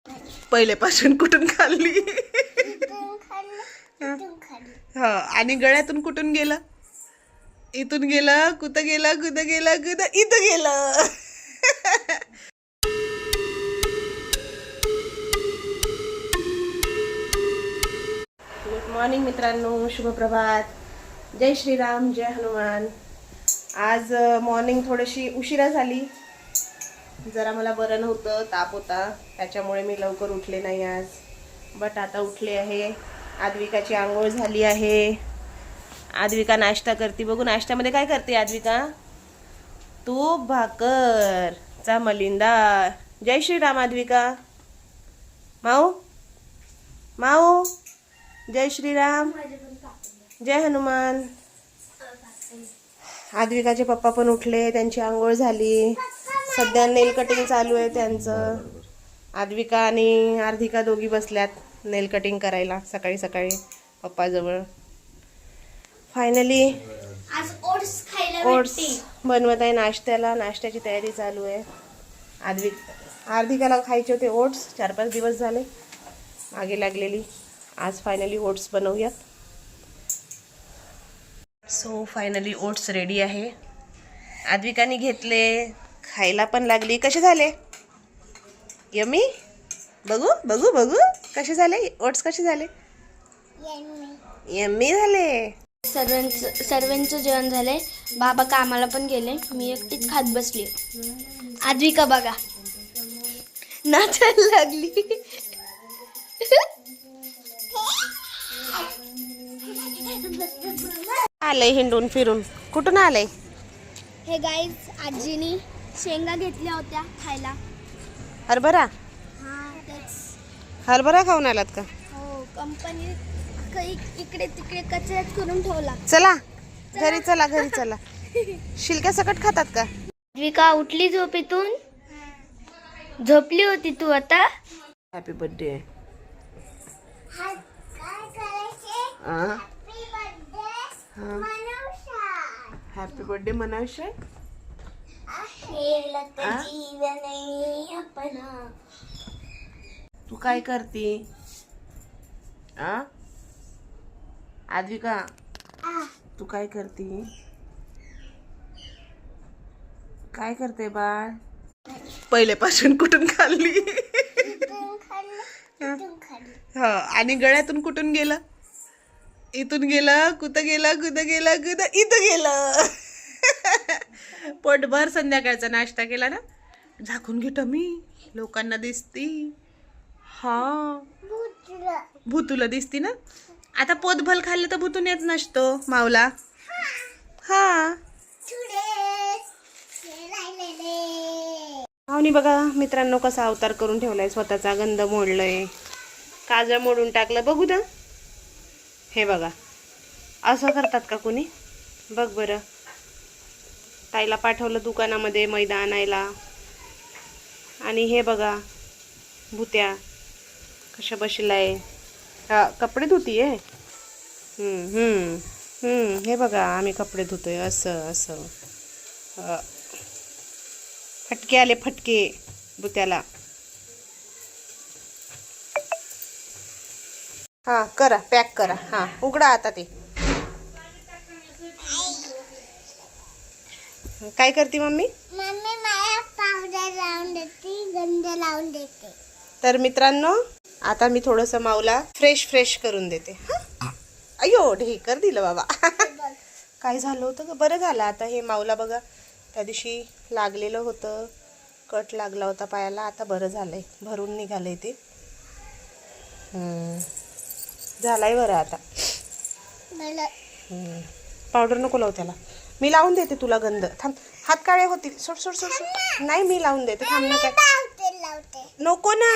पहिल्यापासून कुठून खाल्ली? हा, आणि गळ्यातून कुठून गेलं? इथून गेलं, कुठं गेलं, कुठं गेलं, कुठं इथं गेलं. गुड मॉर्निंग मित्रांनो, शुभप्रभात. जय श्रीराम, जय हनुमान. आज मॉर्निंग थोडीशी उशिरा झाली. जरा मला बरं नव्हतं, ताप होता, त्याच्यामुळे मी लवकर उठले नाही आज. बट आता उठले आहे. आद्विकाची आंघोळ झाली आहे. आद्विका नाश्ता करते. बघू नाश्त्यामध्ये काय करते आद्विका? तूप भाकर चा मलिंदा. जय श्रीराम आद्विका. माऊ माऊ, जय श्रीराम, जय हनुमान. आद्विकाचे पप्पा पण उठले, त्यांची आंघोळ झाली. सध्या नेल कटिंग चालू आहे त्यांचं. आद्विका आणि आर्धिका दोघी बसल्यात नेल कटिंग करायला सकाळी सकाळी पप्पाजवळ. फायनली ओट्स बनवत आहे नाश्त्याला. नाश्त्याची तयारी चालू आहे. आर्धिकाला खायचे होते ओट्स, 4-5 दिवस झाले मागे लागलेली. आज फायनली ओट्स बनवूयात. सो फायनली ओट्स रेडी आहे. आद्विकाने घेतले, खायला पण लागली. कसे झाले? यम्मी? बघू बघू बघू कसे झाले ओट्स, कसे झाले? यम्मी झाले. सर्वांचं जेवण झालंय. बाबा कामाला पण गेले, मी एकटीच खात बसली. आद्विका बघा नाचायला लागली. आलंय हिंडून फिरून. कुठून आलंय? हे गाईज, आजीनी शेंगा घेतल्या होत्या खायला. हरभरा? हा तेच. हरभरा खाऊन आलात का? हो, कंपनी इकडे तिकडे कचऱ्यात करून ठेवला. चला घरी, चला घरी चला. शिलक्या सकट खातात का? आद्विका उठली झोपेतून? झोपली होती तू आता? Happy birthday. हॅपी बर्थडे मनावशे. तू काय करते आद्विका? तू काय करते? काय करते बाळ? पहिल्यापासून कुठून खाल्ली? हा, आणि गळ्यातून कुठून गेलं? इथून गेलं, कुठं गेलं, कुठं गेलं, कुठं इथं गेलं. पोटभर संध्याकाळचा नाश्ता केला ना. झाकून घेतो मी, लोकांना दिसती. हा, भूतूला दिसती ना. आता पोटभर खाल्लं तर भूतून येत नसतो मावला. हा, मावनी बघा मित्रांनो कसा अवतार करून ठेवलाय स्वतःचा. गंध मोडलंय, काजळ मोडून टाकलं. बघू ना, हे बघा असं करतात का कोणी? बघ बरं. ताईला पाठवलं दुकानामध्ये मैदा आणायला, आणि हे बघा भूत्या कशा बसलाय. कपडे धुतीये. हे बघा आम्ही कपडे धुतोय. असं असं फटके आले, फटके भूत्याला. हा करा, पॅक करा. हा, उघडा आता. ते काय करते मम्मी? मम्मी मला पावडर लावून देते, गंध लावून देते. तर मित्रांनो आता मी थोडंसं माऊला फ्रेश करून देते. अयो ढेकर दिलं बाबा. काय झालं होतं का? बरं झालं आता. हे माऊला बघा त्या दिवशी लागलेलं होतं, कट लागला होता पायाला. आता बरं झालंय, भरून निघालंय ते. झालाय बरं आता. पावडर नको लावू त्याला, मी लावून देते तुला गंध. थांब, हात काळे होतील. सोड सोड सोड सोड. नाही मी लावून देते. थांब ना. काय नको ना,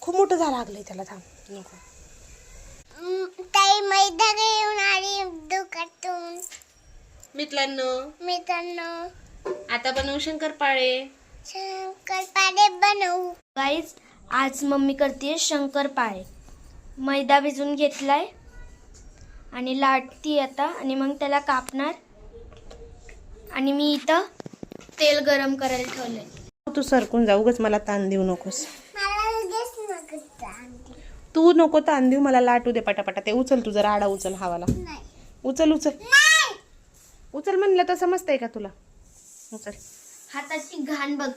खूप मोठं झालं लागलंय त्याला. थांब, नको. ताई मैदा घेऊन आली दुकानातून. मित्रांनो आता बनवू शंकरपाळे. बनवू गाईज. आज मम्मी करते शंकरपाळे. मैदा भिजून घेतलाय आणि लाटती आता, आणि मग त्याला कापणार. आणि मी इथं तेल गरम करायला ठेवलंय. तू सरकून जा, उगाच मला ताण देऊ नकोस. तू नको ताण देऊ, मला लाटू दे पटापटा. ते उचल, तुझा राडा उचल हवाला. उचल उचल उचल म्हणलं तर समजतंय का तुला? उचल. हाताची घाण बघ.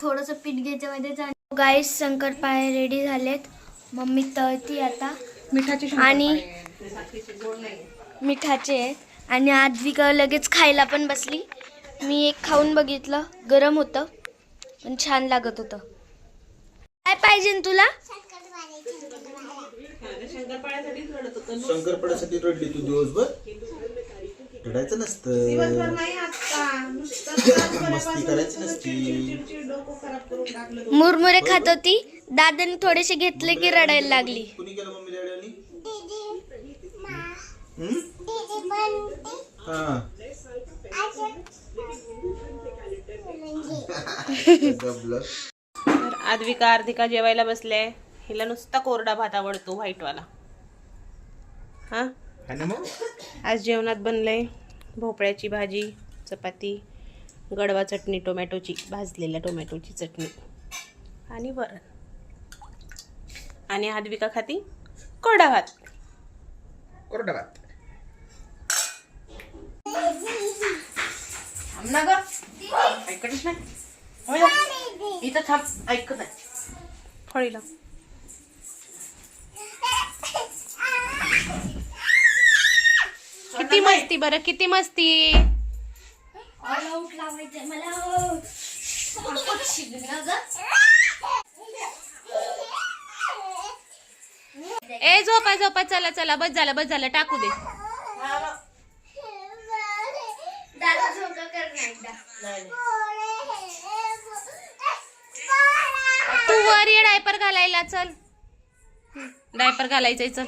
थोडस पीठ घ्यायचं मध्ये. गाईस शंकरपाळे रेडी झालेत. मम्मी तळती आता. मिठाची आणि मिठाचे आहेत. आणि आद्विका लगेच खायला पण बसली. मी एक खाऊन बघितलं, गरम होतं पण छान लागत होतं. काय पाहिजे तुला? शंकरपाळ्यासाठी रडली तू दिवसभर? रडायचं नसतं, दिवसभर नाही आता, मस्ती करायची नसती. मुरमुरे खात होती. दादाने थोडेसे घेतले की रडायला लागली. कुणी केलं मम्मी डॅडी? हा. तर आद्विका जेवायला बसले. हिला नुसता कोरडा भात आवडतो, व्हाईटवाला. हा, आज जेवणात बनलंय भोपळ्याची भाजी, चपाती, गडवा चटणी, टोमॅटोची, भाजलेल्या टोमॅटोची चटणी आणि वरण. आणि आद्विका खाती कोरडा भात. कोरडा भात. थांब ना ग, ऐकतच नाही. इथं थांब, ऐकत नाही. फळीला किती मस्ती, बरं किती मस्ती. ए झोपा झोपा, चला चला, बस झालं टाकू दे. तू वर ये डायपर घालायला. चल, डायपर घालायचंय. चल.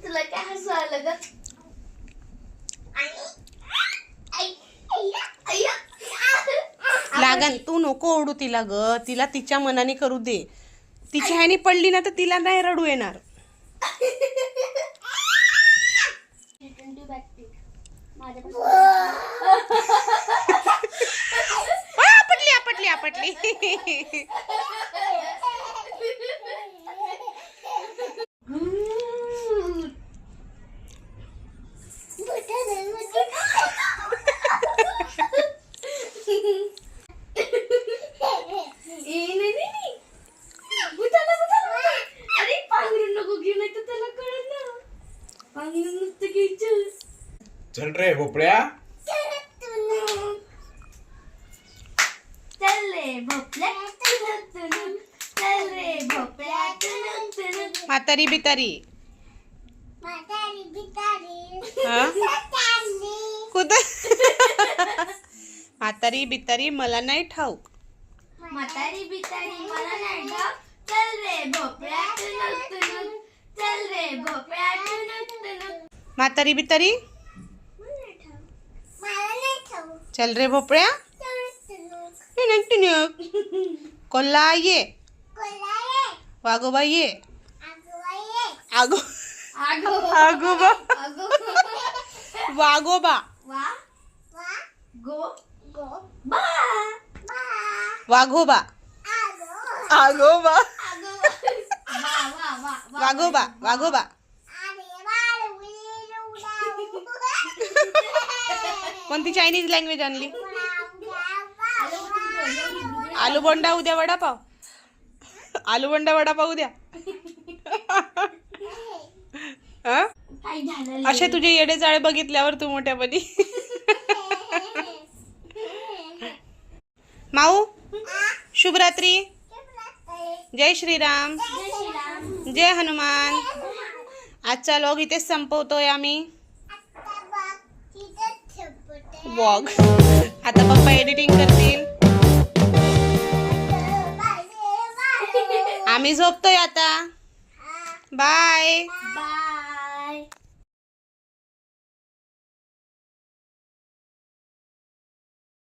तुला काय हसू आलं ग? लागन, तू नको ओढू तिला ग. तिला तिच्या मनाने करू दे. तिच्या ह्यानी पडली ना तर तिला नाही रडू येणार. आपटली आपटली. चल रे भोपळ्या. म्हातारी बितारी. म्हातारी बितारी मला नाही ठाऊक. म्हातारी बितारी मला नाही ठाऊक. चल रे भोपळ्या टुनुक टुनुक. चल रे भोपळ्या टुनुक टुनुक. म्हातारी बितारी चल रे भोपळ्या. कोल्हा ये, वागोबा ये. आगो आगोबा वागोबा वाघोबा आगोबा वागोबा वागोबा. कोणती चायनीज लँग्वेज आणली? आलू बोंडा उद्या वडापाव. आलू बोंडा वडापाव उद्या. असे तुझे येडे जाळे बघितल्यावर तू मोठ्यापणी. माऊ, शुभरात्री. जय श्रीराम, जय हनुमान. आजचा व्लॉग इथेच संपवतोय आम्ही. व्लॉग आता पप्पा एडिटिंग करतील. आम्ही झोपतोय आता. बाय.